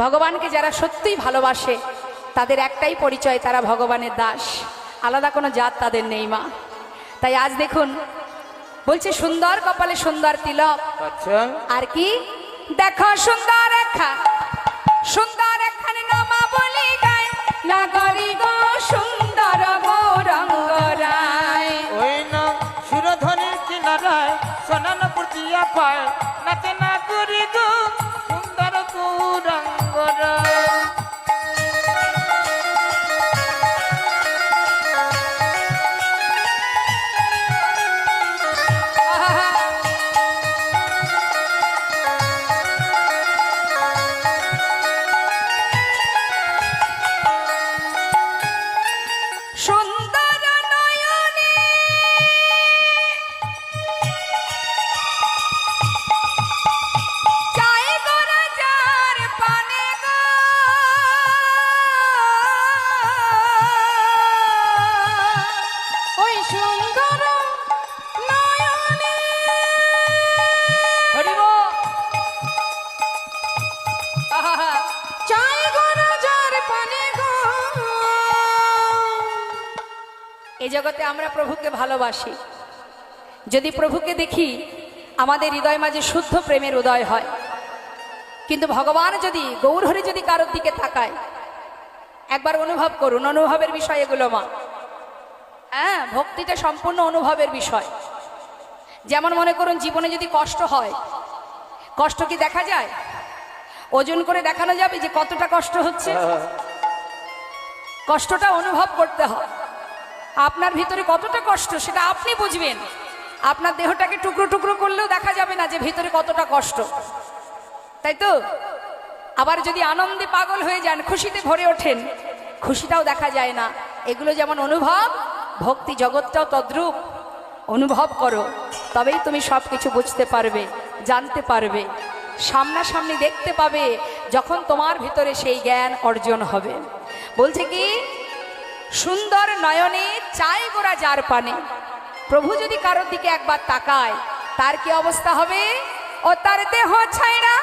ভগবানকে যারা সত্যিই ভালোবাসে তাদের একটাই পরিচয়, তারা ভগবানের দাস, আলাদা কোনো জাত তাদের নেই মা। তাই আজ দেখুন বলছে সুন্দর কপালে সুন্দর তিলক, আচ্ছা আর কি দেখো সুন্দর রেখা, সুন্দর এখানে নামা বলি গায় নাগরি গো সুন্দর গৌরঙ্গ রায়। ওই না সুরধ্বনির কিনারায় সোনান পুটিয়া পায় নাচে না করি গো সুন্দর গৌরাঙ্গ রায়। সুন্দর নয়নে চাই গো রাজার পানে গো, ওই সুন্দর নয়নে হরিব চাই গো রাজার পানে গো। এই জগতে আমরা প্রভুকে ভালোবাসি, যদি প্রভুকে দেখি আমাদের হৃদয় মাঝে শুদ্ধ প্রেমের উদয় হয়। কিন্তু ভগবান যদি গৌর হরি যদি কারোর দিকে তাকায়, একবার অনুভব করুন, অনুভবের বিষয় এগুলো মা। হ্যাঁ, ভক্তিটা সম্পূর্ণ অনুভবের বিষয়। যেমন মনে করুন জীবনে যদি কষ্ট হয়, কষ্ট কি দেখা যায়? ওজন করে দেখানো যাবে যে কতটা কষ্ট হচ্ছে? কষ্টটা অনুভব করতে হয়। আপনার ভিতরে কতটা কষ্ট সেটা আপনি বুঝবেন। আপনার দেহটাকে টুকরো টুকরো করলেও দেখা যাবে না যে ভিতরে কতটা কষ্ট, তাই তো? আবার যদি আনন্দে পাগল হয়ে যান, খুশিতে ভরে ওঠেন, খুশিটাও দেখা যায় না। এগুলো যেমন অনুভব, ভক্তি জগৎটাও তদ্রূপ। অনুভব করো, তবেই তুমি সব কিছু বুঝতে পারবে, জানতে পারবে, সামনাসামনি দেখতে পাবে, যখন তোমার ভিতরে সেই জ্ঞান অর্জন হবে। বলছে কি সুন্দর নয়নে চাই গোরা যার পানে। প্রভু যদি কারোর দিকে একবার তাকায়, তার কি অবস্থা হবে? ও তার দেহ ছাইড়া